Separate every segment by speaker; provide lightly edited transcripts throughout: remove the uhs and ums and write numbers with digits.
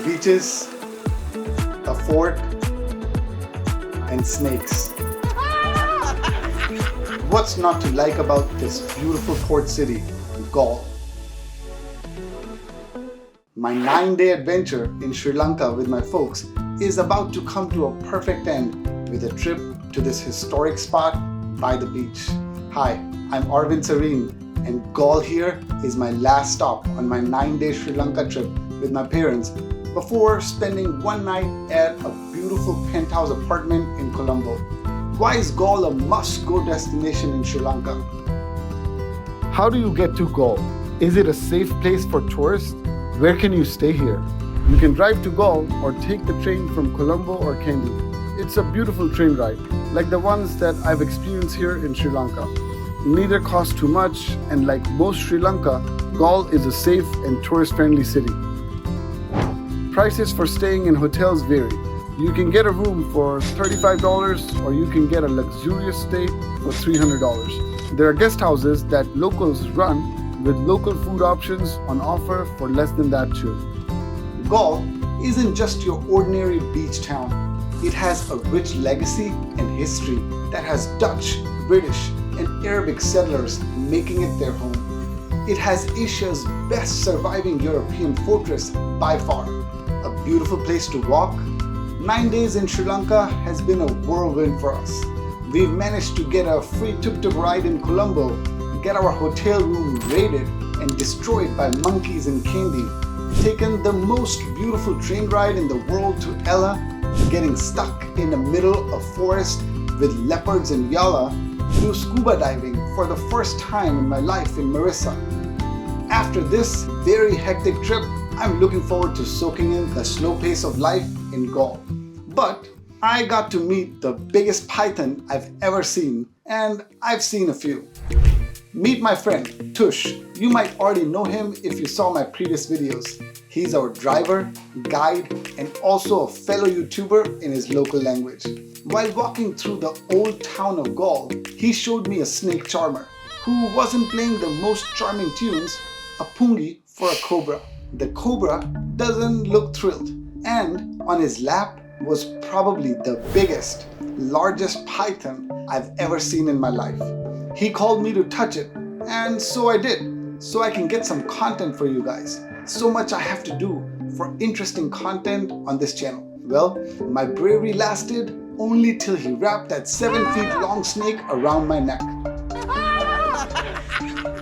Speaker 1: beaches, a fort, and snakes. What's not to like about this beautiful port city, Galle? My 9-day adventure in Sri Lanka with my folks is about to come to a perfect end with a trip to this historic spot by the beach. Hi, I'm Arvind Sareen, and Galle here is my last stop on my 9-day Sri Lanka trip with my parents before spending one night at a beautiful penthouse apartment in Colombo. Why is Galle a must-go destination in Sri Lanka? How do you get to Galle? Is it a safe place for tourists? Where can you stay here? You can drive to Galle or take the train from Colombo or Kandy. It's a beautiful train ride, like the ones that I've experienced here in Sri Lanka. Neither cost too much, and like most Sri Lanka, Galle is a safe and tourist-friendly city. Prices for staying in hotels vary. You can get a room for $35 or you can get a luxurious stay for $300. There are guest houses that locals run with local food options on offer for less than that too. Galle isn't just your ordinary beach town. It has a rich legacy and history that has Dutch, British, and Arabic settlers making it their home. It has Asia's best surviving European fortress by far. A beautiful place to walk. 9 days in Sri Lanka has been a whirlwind for us. We've managed to get a free tuk-tuk ride in Colombo, get our hotel room raided and destroyed by monkeys in Kandy, taken the most beautiful train ride in the world to Ella, getting stuck in the middle of forest with leopards in Yala, do scuba diving for the first time in my life in Marissa. After this very hectic trip, I'm looking forward to soaking in the slow pace of life in Galle. But I got to meet the biggest python I've ever seen, and I've seen a few. Meet my friend, Tush. You might already know him if you saw my previous videos. He's our driver, guide, and also a fellow YouTuber in his local language. While walking through the old town of Galle, he showed me a snake charmer who wasn't playing the most charming tunes, a pungi for a cobra. The cobra doesn't look thrilled, and on his lap was probably the biggest, largest python I've ever seen in my life. He called me to touch it, and so I did, so I can get some content for you guys. So much I have to do for interesting content on this channel. Well, my bravery lasted only till he wrapped that 7 feet long snake around my neck.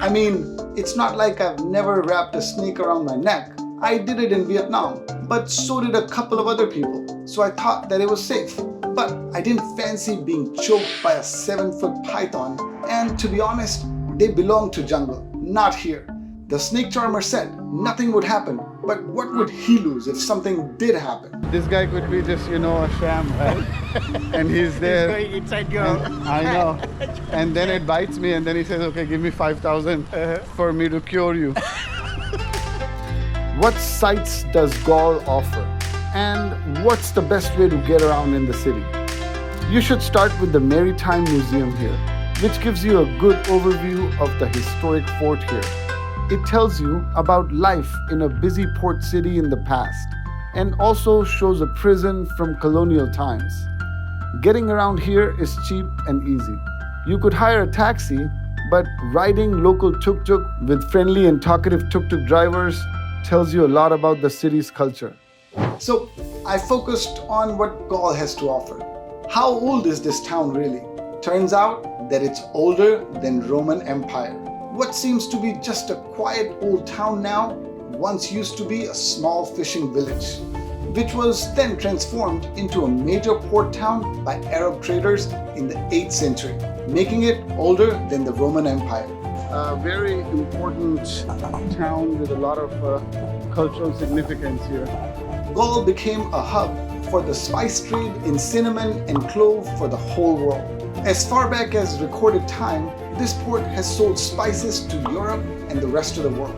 Speaker 1: I mean, it's not like I've never wrapped a snake around my neck. I did it in Vietnam, but so did a couple of other people, so I thought that it was safe. But I didn't fancy being choked by a 7-foot python, and to be honest, they belong to jungle, not here. The snake charmer said nothing would happen, but what would he lose if something did happen? This guy could be just, a sham, right? And he's there.
Speaker 2: He's going inside your...
Speaker 1: I know. And then it bites me and then he says, okay, give me 5,000 for me to cure you. What sights does Galle offer? And what's the best way to get around in the city? You should start with the Maritime Museum here, which gives you a good overview of the historic fort here. It tells you about life in a busy port city in the past, and also shows a prison from colonial times. Getting around here is cheap and easy. You could hire a taxi, but riding local tuk-tuk with friendly and talkative tuk-tuk drivers tells you a lot about the city's culture. So I focused on what Galle has to offer. How old is this town really? Turns out that it's older than Roman Empire. What seems to be just a quiet old town now once used to be a small fishing village, which was then transformed into a major port town by Arab traders in the 8th century, making it older than the Roman Empire. A very important town with a lot of cultural significance here. Galle became a hub for the spice trade in cinnamon and clove for the whole world. As far back as recorded time, this port has sold spices to Europe and the rest of the world.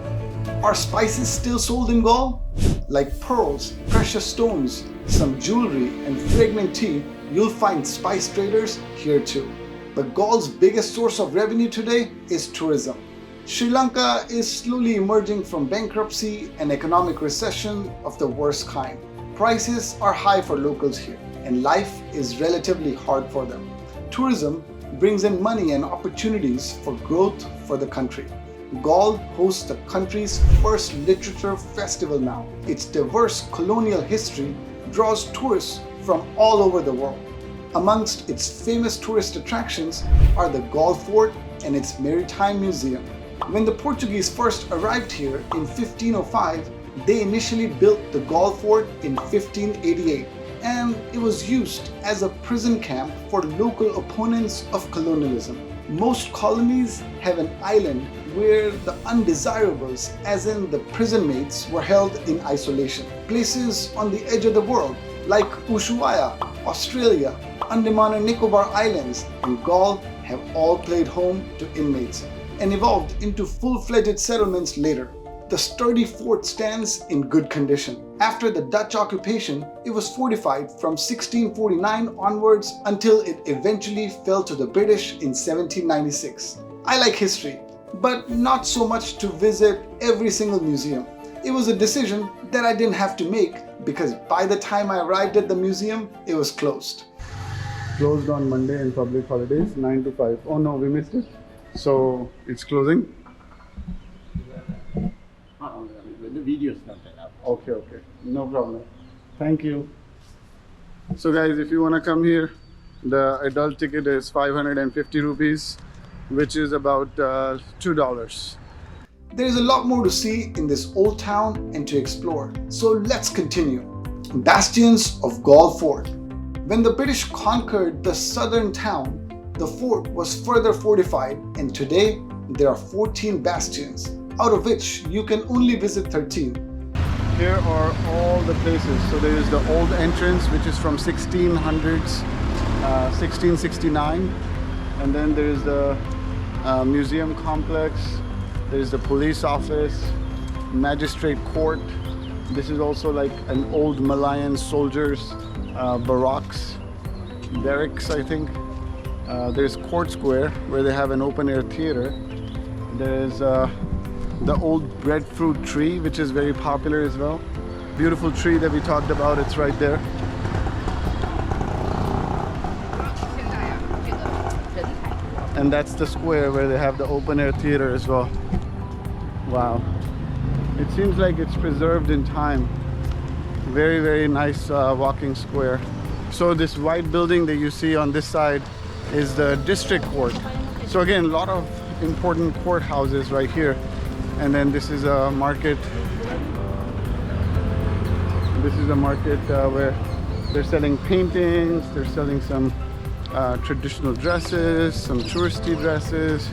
Speaker 1: Are spices still sold in Galle? Like pearls, precious stones, some jewelry, and fragrant tea, you'll find spice traders here too. But Galle's biggest source of revenue today is tourism. Sri Lanka is slowly emerging from bankruptcy and economic recession of the worst kind. Prices are high for locals here, and life is relatively hard for them. Tourism brings in money and opportunities for growth for the country. Galle hosts the country's first literature festival now. Its diverse colonial history draws tourists from all over the world. Amongst its famous tourist attractions are the Galle Fort and its Maritime Museum. When the Portuguese first arrived here in 1505, they initially built the Galle Fort in 1588, and it was used as a prison camp for local opponents of colonialism. Most colonies have an island where the undesirables, as in the prison mates, were held in isolation. Places on the edge of the world like Ushuaia, Australia, Andaman and Nicobar Islands, and Galle have all played home to inmates and evolved into full-fledged settlements later. The sturdy fort stands in good condition. After the Dutch occupation, it was fortified from 1649 onwards until it eventually fell to the British in 1796. I like history, but not so much to visit every single museum. It was a decision that I didn't have to make because by the time I arrived at the museum, it was closed. Closed on Monday and public holidays, 9 to 5. Oh no, we missed it. So it's closing?
Speaker 2: The video is not enough.
Speaker 1: Okay, no problem. Thank you. So guys, if you want to come here, the adult ticket is 550 rupees, which is about $2. There is a lot more to see in this old town and to explore, so let's continue. Bastions of Galle Fort. When the British conquered the southern town, the fort was further fortified, and today there are 14 bastions, out of which you can only visit 13. Here are all the places. So there is the old entrance, which is from 1600s, 1669, and then there is the museum complex. There is the police office, magistrate court. This is also like an old Malayan soldiers' barracks, barracks, I think. There's Court Square, where they have an open-air theater. There's the old breadfruit tree, which is very popular as well. Beautiful tree that we talked about, it's right there. And that's the square where they have the open-air theater as well. Wow. It seems like it's preserved in time. Very, very nice walking square. So this white building that you see on this side is the district court. So again, a lot of important courthouses right here. And then this is a market. This is a market where they're selling paintings, they're selling some traditional dresses, some touristy dresses,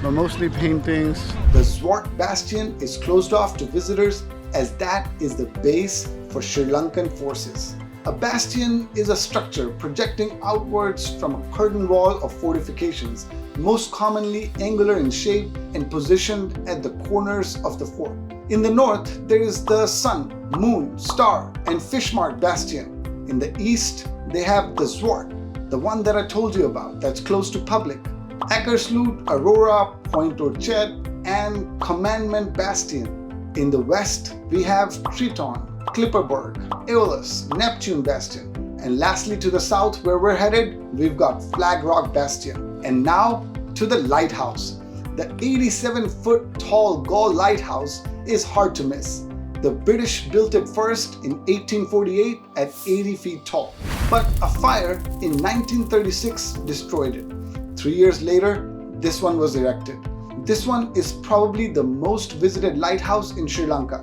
Speaker 1: but mostly paintings. The Zwart Bastion is closed off to visitors as that is the base for Sri Lankan forces. A bastion is a structure projecting outwards from a curtain wall of fortifications, most commonly angular in shape and positioned at the corners of the fort. In the north, there is the sun, moon, star, and fish mark bastion. In the east, they have the Zwart, the one that I told you about, that's close to public. Akersloot, Aurora, Point Orchard, and Commandment Bastion. In the west, we have Triton, Clipperberg, Aeolus, Neptune Bastion. And lastly, to the south where we're headed, we've got Flagrock Bastion. And now to the lighthouse. The 87-foot tall Galle Lighthouse is hard to miss. The British built it first in 1848 at 80 feet tall, but a fire in 1936 destroyed it. 3 years later, this one was erected. This one is probably the most visited lighthouse in Sri Lanka.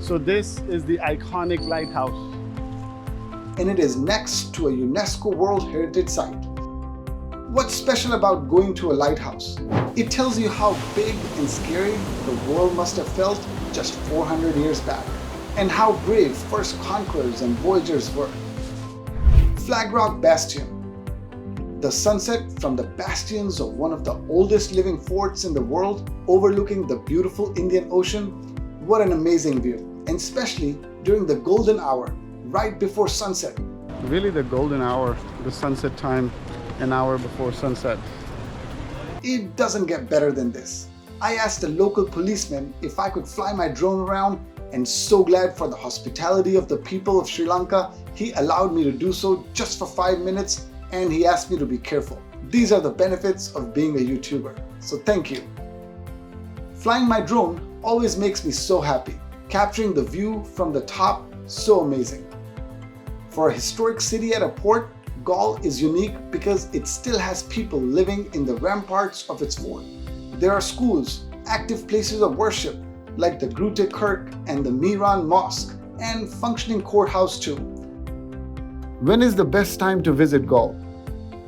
Speaker 1: So this is the iconic lighthouse, and it is next to a UNESCO World Heritage Site. What's special about going to a lighthouse? It tells you how big and scary the world must have felt just 400 years back, and how brave first conquerors and voyagers were. Flagrock Bastion. The sunset from the bastions of one of the oldest living forts in the world, overlooking the beautiful Indian Ocean. What an amazing view, and especially during the golden hour, right before sunset. Really the golden hour, the sunset time, an hour before sunset. It doesn't get better than this. I asked a local policeman if I could fly my drone around, and so glad for the hospitality of the people of Sri Lanka, he allowed me to do so just for 5 minutes, and he asked me to be careful. These are the benefits of being a YouTuber, so thank you. Flying my drone always makes me so happy. Capturing the view from the top, so amazing. For a historic city at a port, Galle is unique because it still has people living in the ramparts of its fort. There are schools, active places of worship like the Groote Kerk and the Miran Mosque, and functioning courthouse too. When is the best time to visit Galle?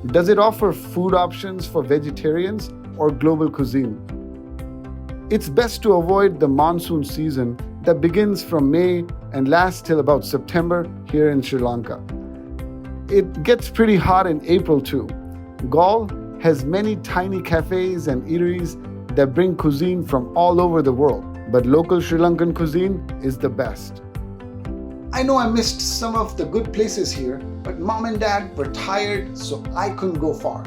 Speaker 1: Does it offer food options for vegetarians or global cuisine? It's best to avoid the monsoon season that begins from May and lasts till about September here in Sri Lanka. It gets pretty hot in April too. Galle has many tiny cafes and eateries that bring cuisine from all over the world, but local Sri Lankan cuisine is the best. I know I missed some of the good places here, but mom and dad were tired, so I couldn't go far.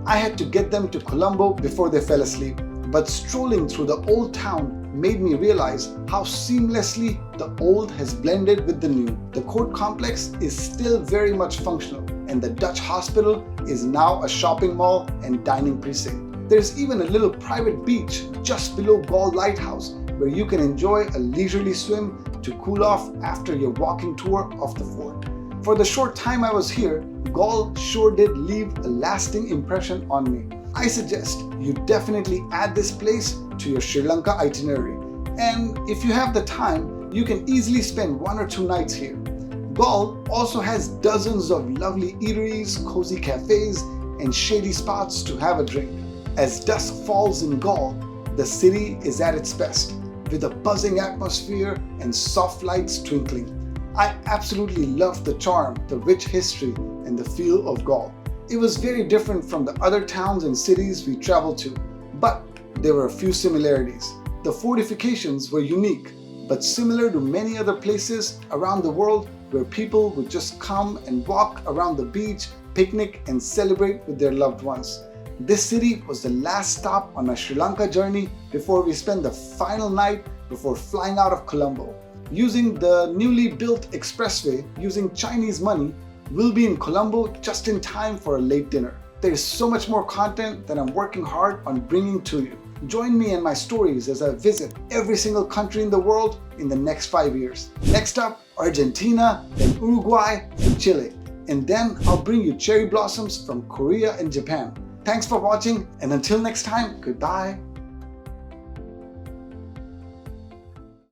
Speaker 1: I had to get them to Colombo before they fell asleep, but strolling through the old town made me realize how seamlessly the old has blended with the new. The court complex is still very much functional, and the Dutch hospital is now a shopping mall and dining precinct. There's even a little private beach just below Galle Lighthouse where you can enjoy a leisurely swim to cool off after your walking tour of the fort. For the short time I was here, Galle sure did leave a lasting impression on me. I suggest you definitely add this place to your Sri Lanka itinerary. And if you have the time, you can easily spend 1 or 2 nights here. Galle also has dozens of lovely eateries, cozy cafes, and shady spots to have a drink. As dusk falls in Galle, the city is at its best, with a buzzing atmosphere and soft lights twinkling. I absolutely loved the charm, the rich history, and the feel of Galle. It was very different from the other towns and cities we traveled to, but there were a few similarities. The fortifications were unique, but similar to many other places around the world where people would just come and walk around the beach, picnic, and celebrate with their loved ones. This city was the last stop on our Sri Lanka journey before we spent the final night before flying out of Colombo. Using the newly built expressway using Chinese money, we'll be in Colombo just in time for a late dinner. There is so much more content that I'm working hard on bringing to you. Join me in my stories as I visit every single country in the world in the next 5 years. Next up, Argentina, then Uruguay and Chile. And then I'll bring you cherry blossoms from Korea and Japan. Thanks for watching, and until next time, goodbye.